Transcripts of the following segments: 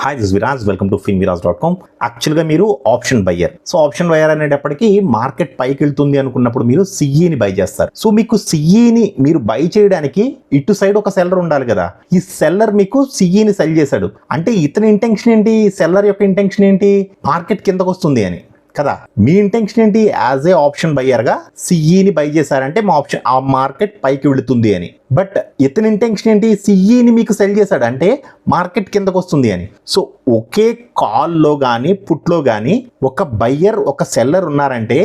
Hi this Viraj, welcome to finviraz.com. యాక్చువల్గా మీరు option buyer. So option buyer అనేటప్పటికీ market పైకి వెళ్తుంది అనుకున్నప్పుడు మీరు సిఈని బై చేస్తారు. సో మీకు సిఈని మీరు బై చేయడానికి ఇటు సైడ్ ఒక సెల్లర్ ఉండాలి కదా. ఈ సెల్లర్ మీకు సిఈని సెల్ చేశాడు అంటే ఇతని ఇంటెన్షన్ ఏంటి, సెల్లర్ యొక్క ఇంటెన్షన్ ఏంటి, మార్కెట్ కిందకు వస్తుంది అని కదా. మీ ఇంటెన్షన్ ఏంటి, యాజ్ ఏ ఆప్షన్ బయ్యర్గా సిఈని బై చేశారంటే మా ఆప్షన్ ఆ మార్కెట్ పైకి వెళుతుంది అని. బట్ ఇతని ఇంటెన్షన్ ఏంటి, సిఈని మీకు సెల్ చేశాడు అంటే మార్కెట్ కిందకు వస్తుంది అని. సో ఒకే కాల్లో కానీ పుట్లో కానీ ఒక బయ్యర్ ఒక సెల్లర్ ఉన్నారంటే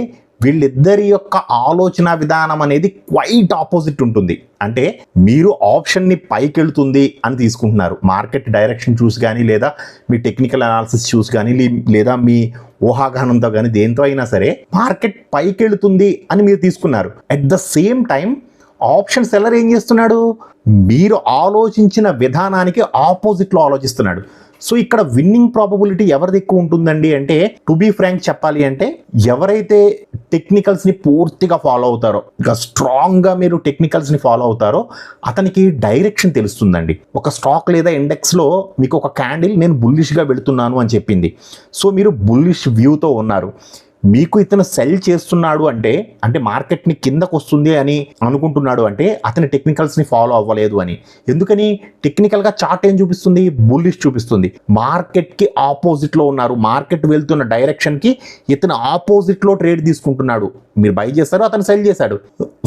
వీళ్ళిద్దరి యొక్క ఆలోచన విధానం అనేది క్వైట్ ఆపోజిట్ ఉంటుంది. అంటే మీరు ఆప్షన్ని పైకి వెళ్తుంది అని తీసుకుంటున్నారు, మార్కెట్ డైరెక్షన్ చూసి కానీ లేదా మీ టెక్నికల్ అనాలిసిస్ చూసి కానీ లేదా మీ ఊహాగానంతో కానీ దేంతో అయినా సరే మార్కెట్ పైకి వెళుతుంది అని మీరు తీసుకున్నారు. At the same time option seller ఏం చేస్తున్నాడు, మీరు ఆలోచించిన విధానానికి ఆపోజిట్లో ఆలోచిస్తున్నాడు. సో ఇక్కడ విన్నింగ్ ప్రాబబిలిటీ ఎవరిది ఎక్కువ ఉంటుందండి అంటే, టు బీ ఫ్రాంక్ చెప్పాలి అంటే, ఎవరైతే టెక్నికల్స్ని పూర్తిగా ఫాలో అవుతారో, ఇంకా స్ట్రాంగ్గా మీరు టెక్నికల్స్ని ఫాలో అవుతారో అతనికి డైరెక్షన్ తెలుస్తుందండి. ఒక స్టాక్ లేదా ఇండెక్స్లో మీకు ఒక క్యాండిల్ నేను బుల్లిష్గా వెళుతున్నాను అని చెప్పింది. సో మీరు బుల్లిష్ వ్యూతో ఉన్నారు. మీకు ఇతను సెల్ చేస్తున్నాడు అంటే మార్కెట్ని కిందకు వస్తుంది అని అనుకుంటున్నాడు అంటే అతని టెక్నికల్స్ని ఫాలో అవ్వలేదు అని. ఎందుకని, టెక్నికల్గా చార్ట్ ఏం చూపిస్తుంది, బుల్లిష్ చూపిస్తుంది. మార్కెట్కి ఆపోజిట్లో ఉన్నారు, మార్కెట్ వెళ్తున్న డైరెక్షన్కి ఇతను ఆపోజిట్లో ట్రేడ్ తీసుకుంటున్నాడు. మీరు బై చేశారు, అతను సెల్ చేశాడు.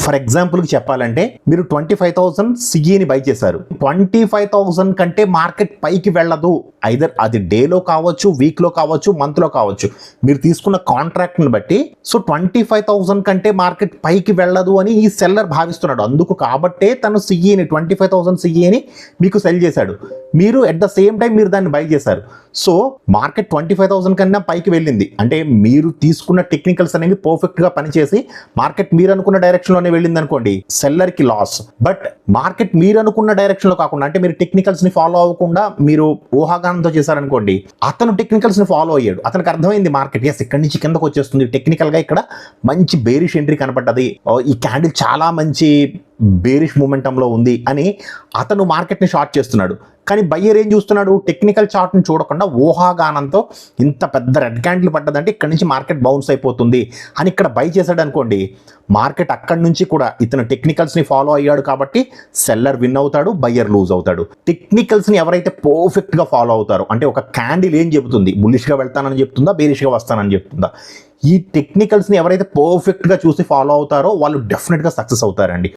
ఫర్ ఎగ్జాంపుల్కి చెప్పాలంటే మీరు 25,000 సిఈని బై చేశారు. 25,000 కంటే మార్కెట్ పైకి వెళ్ళదు. ఐదర్ అది డేలో కావచ్చు, వీక్లో కావచ్చు, మంత్లో కావచ్చు. మీరు తీసుకున్న కాంట్రాక్ట్ని బట్టి సో 25,000 కంటే మార్కెట్ పైకి వెళ్ళదు అని ఈ సెల్లర్ భావిస్తున్నాడు. అందుకు కాబట్టే తను సిఈని 25,000 సిఈని మీకు సెల్ చేశాడు. మీరు ఎట్ ద సేమ్ టైం మీరు దాన్ని బై చేశారు. సో మార్కెట్ 25,000 కన్నా పైకి వెళ్ళింది అంటే మీరు తీసుకున్న టెక్నికల్స్ అనేవి పర్ఫెక్ట్గా పనిచేసి మార్కెట్ మీరు అనుకున్న డైరెక్షన్లోనే వెళ్ళింది అనుకోండి, సెల్లర్కి లాస్. బట్ మార్కెట్ మీరు అనుకున్న డైరెక్షన్లో కాకుండా అంటే మీరు టెక్నికల్స్ని ఫాలో అవ్వకుండా మీరు ఊహాగానంతో చేశారనుకోండి, అతను టెక్నికల్స్ని ఫాలో అయ్యాడు. అతనికి అర్థమైంది మార్కెట్ ఎస్ ఇక్కడి నుంచి కిందకు వచ్చేస్తుంది, టెక్నికల్గా ఇక్కడ మంచి బేరిష్ ఎంట్రీ కనపడ్డది, ఈ క్యాండిల్ చాలా మంచి బేరిష్ మూమెంటంలో ఉంది అని అతను మార్కెట్ని షార్ట్ చేస్తున్నాడు. కానీ బయ్యర్ ఏం చూస్తున్నాడు, టెక్నికల్ చార్ట్ని చూడకుండా ఊహాగానంతో ఇంత పెద్ద రెడ్ క్యాండిల్ పడ్డదంటే ఇక్కడ నుంచి మార్కెట్ బౌన్స్ అయిపోతుంది అని ఇక్కడ బై చేశాడు అనుకోండి, మార్కెట్ అక్కడి నుంచి కూడా ఇతను టెక్నికల్స్ని ఫాలో అయ్యాడు కాబట్టి సెల్లర్ విన్ అవుతాడు, బయ్యర్ లూజ్ అవుతాడు. టెక్నికల్స్ని ఎవరైతే పర్ఫెక్ట్గా ఫాలో అవుతారో అంటే ఒక క్యాండిల్ ఏం చెబుతుంది, బుల్లిష్గా వెళ్తానని చెప్తుందా, బేరిష్గా వస్తానని చెప్తుందా, ఈ టెక్నికల్స్ని ఎవరైతే పర్ఫెక్ట్గా చూసి ఫాలో అవుతారో వాళ్ళు డెఫినెట్గా సక్సెస్ అవుతారండి.